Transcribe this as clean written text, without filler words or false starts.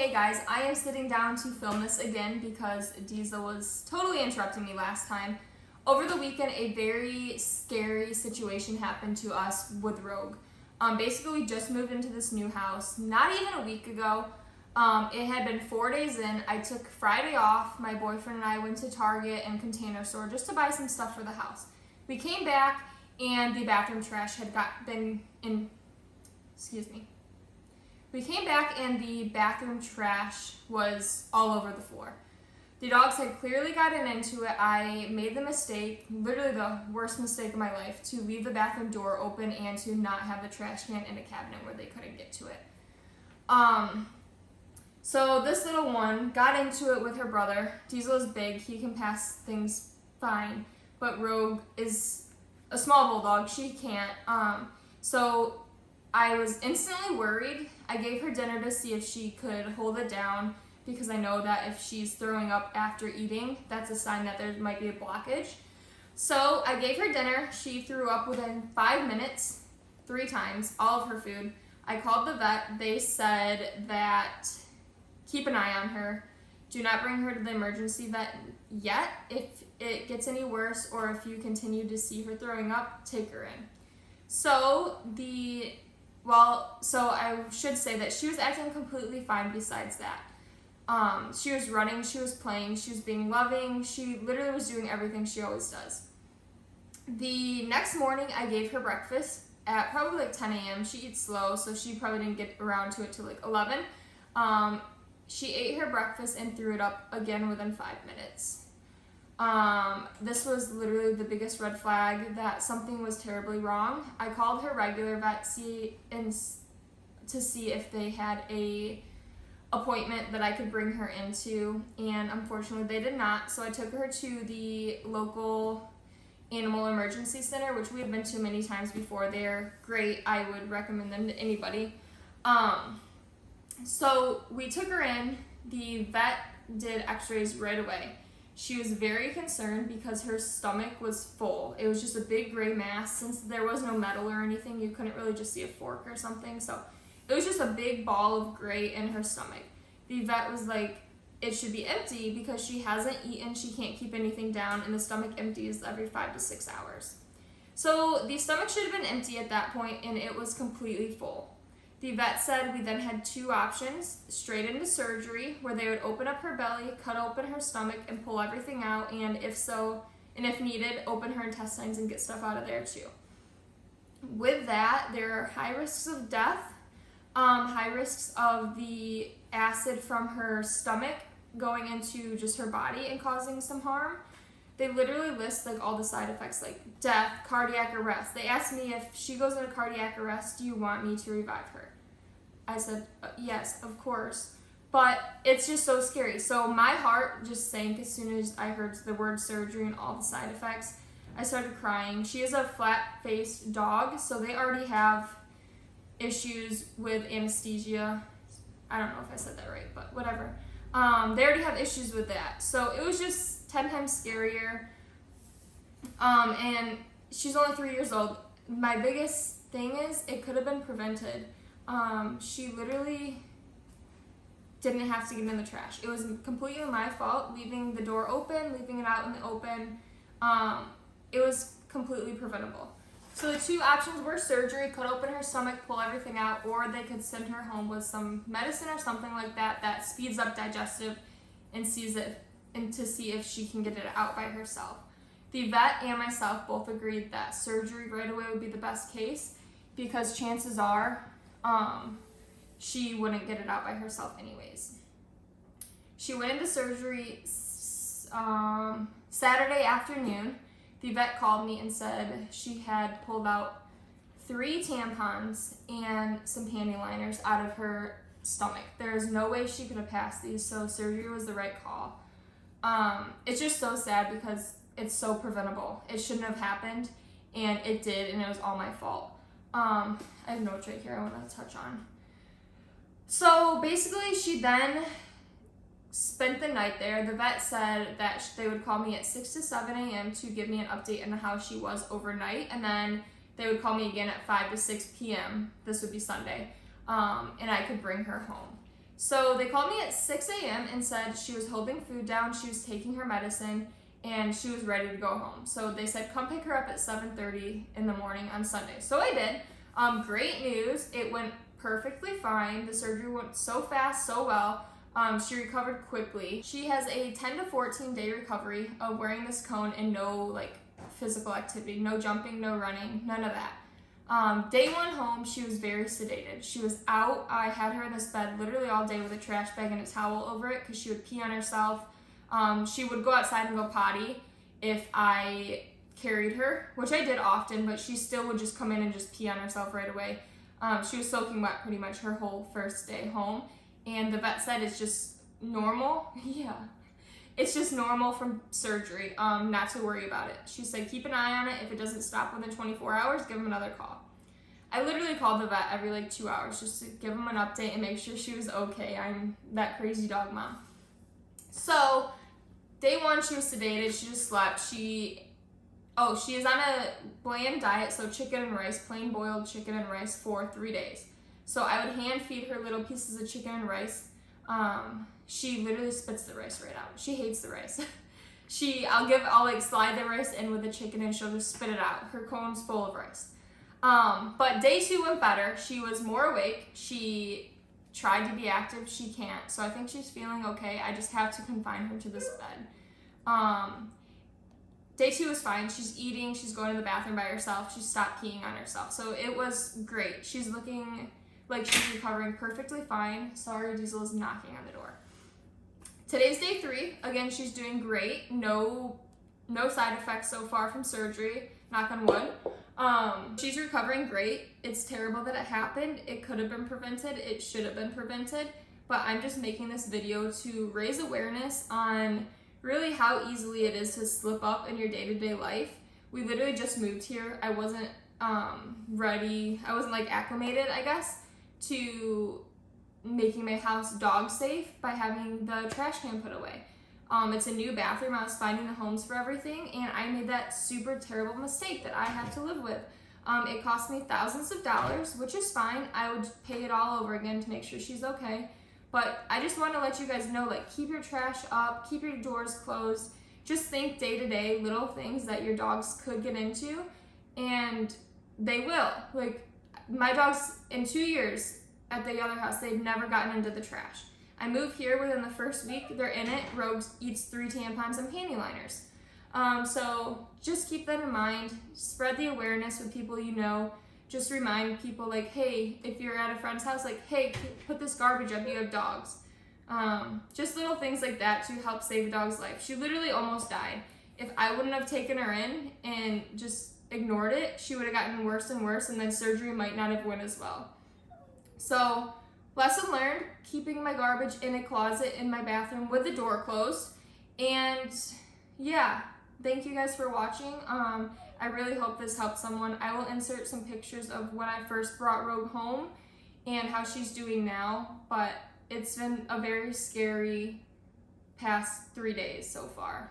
Hey guys, I am sitting down to film this again because Diesel was totally interrupting me last time. Over the weekend, a very scary situation happened to us with Rogue. Basically, we just moved into this new house not even a week ago. It had been 4 days in. I took Friday off. My boyfriend and I went to Target and Container Store just to buy some stuff for the house. We came back and the bathroom trash had been in. We came back and the bathroom trash was all over the floor. The dogs had clearly gotten into it. I made the mistake, literally the worst mistake of my life, to leave the bathroom door open and to not have the trash can in a cabinet where they couldn't get to it. So this little one got into it with her brother. Diesel is big, he can pass things fine, but Rogue is a small bulldog, she can't. So I was instantly worried. I gave her dinner to see if she could hold it down because I know that if she's throwing up after eating, that's a sign that there might be a blockage. So I gave her dinner. She threw up within 5 minutes, 3 times, all of her food. I called the vet. They said that keep an eye on her. Do not bring her to the emergency vet yet. If it gets any worse or if you continue to see her throwing up, take her in. So I should say that she was acting completely fine besides that. She was running, she was playing, she was being loving, she literally was doing everything she always does. The next morning, I gave her breakfast at probably like 10 a.m. She eats slow, so she probably didn't get around to it till like 11. She ate her breakfast and threw it up again within 5 minutes. This was literally the biggest red flag that something was terribly wrong. I called her regular vet to see if they had a appointment that I could bring her into, and unfortunately they did not. So I took her to the local animal emergency center, which we have been to many times before. They're great. I would recommend them to anybody. So we took her in. The vet did x-rays right away. She was very concerned because her stomach was full. It was just a big gray mass. Since there was no metal or anything, you couldn't really just see a fork or something. So it was just a big ball of gray in her stomach. The vet was like, it should be empty because she hasn't eaten, she can't keep anything down, and the stomach empties every 5 to 6 hours. So the stomach should have been empty at that point, and it was completely full. The vet said we then had 2 options: straight into surgery, where they would open up her belly, cut open her stomach, and pull everything out, and if needed, open her intestines and get stuff out of there too. With that, there are high risks of death, high risks of the acid from her stomach going into just her body and causing some harm. They literally list like all the side effects, like death, cardiac arrest. They asked me, if she goes into cardiac arrest, do you want me to revive her? I said, yes, of course. But it's just so scary. So my heart just sank as soon as I heard the word surgery and all the side effects. I started crying. She is a flat-faced dog, so they already have issues with anesthesia. I don't know if I said that right, but whatever. They already have issues with that. So it was just 10 times scarier. And she's only 3 years old. My biggest thing is it could have been prevented. She literally didn't have to get in the trash. It was completely my fault, leaving the door open, leaving it out in the open. It was completely preventable. So the 2 options were surgery, cut open her stomach, pull everything out, or they could send her home with some medicine or something like that that speeds up digestive and to see if she can get it out by herself. The vet and myself both agreed that surgery right away would be the best case because chances are she wouldn't get it out by herself anyways. She went into surgery Saturday afternoon. The vet called me and said she had pulled out 3 tampons and some panty liners out of her stomach. There is no way she could have passed these, so surgery was the right call. It's just so sad because it's so preventable. It shouldn't have happened, and it did, and it was all my fault. I have notes right here I want to touch on. So basically, she then spent the night there. The vet said that they would call me at 6 to 7 a.m. to give me an update on how she was overnight, and then they would call me again at 5 to 6 p.m. This would be Sunday, and I could bring her home. So they called me at 6 a.m. and said she was holding food down, she was taking her medicine, and she was ready to go home. So they said, come pick her up at 7:30 in the morning on Sunday. So I did. Great news. It went perfectly fine. The surgery went so fast, so well. She recovered quickly. She has a 10 to 14 day recovery of wearing this cone and no like physical activity, no jumping, no running, none of that. Day one home, she was very sedated. She was out. I had her in this bed literally all day with a trash bag and a towel over it because she would pee on herself. She would go outside and go potty if I carried her, which I did often, but she still would just come in and just pee on herself right away. She was soaking wet pretty much her whole first day home, and the vet said it's just normal. Yeah, it's just normal from surgery, not to worry about it. She said keep an eye on it. If it doesn't stop within 24 hours, give them another call. I literally called the vet every like 2 hours just to give them an update and make sure she was okay. I'm that crazy dog mom. So day one, she was sedated. She just slept. She is on a bland diet, so chicken and rice, plain boiled chicken and rice for 3 days. So I would hand feed her little pieces of chicken and rice. She literally spits the rice right out. She hates the rice. I'll like slide the rice in with the chicken and she'll just spit it out. Her cone's full of rice. But day two went better. She was more awake. She tried to be active. She can't. So I think she's feeling okay. I just have to confine her to this bed. Day two was fine. She's eating. She's going to the bathroom by herself. She stopped peeing on herself. So it was great. She's looking like she's recovering perfectly fine. Sorry, Diesel is knocking on the door. Today's day three. Again, she's doing great. No side effects so far from surgery. Knock on wood. She's recovering great. It's terrible that it happened. It could have been prevented. It should have been prevented. But I'm just making this video to raise awareness on really how easily it is to slip up in your day-to-day life. We literally just moved here. I wasn't ready. I wasn't like acclimated, I guess, to making my house dog safe by having the trash can put away. It's a new bathroom. I was finding the homes for everything, and I made that super terrible mistake that I have to live with. It cost me thousands of dollars, which is fine. I would pay it all over again to make sure she's okay. But I just want to let you guys know, like, keep your trash up, keep your doors closed. Just think day-to-day little things that your dogs could get into, and they will. Like, my dogs, in 2 years at the other house, they've never gotten into the trash. I move here within the first week, they're in it. Rogue eats 3 tampons and panty liners. So just keep that in mind. Spread the awareness with people you know. Just remind people, like, hey, if you're at a friend's house, like, hey, put this garbage up, you have dogs. Just little things like that to help save a dog's life. She literally almost died. If I wouldn't have taken her in and just ignored it, she would have gotten worse and worse, and then surgery might not have went as well. So, lesson learned, keeping my garbage in a closet in my bathroom with the door closed. And yeah, thank you guys for watching. I really hope this helped someone. I will insert some pictures of when I first brought Rogue home and how she's doing now, but it's been a very scary past 3 days so far.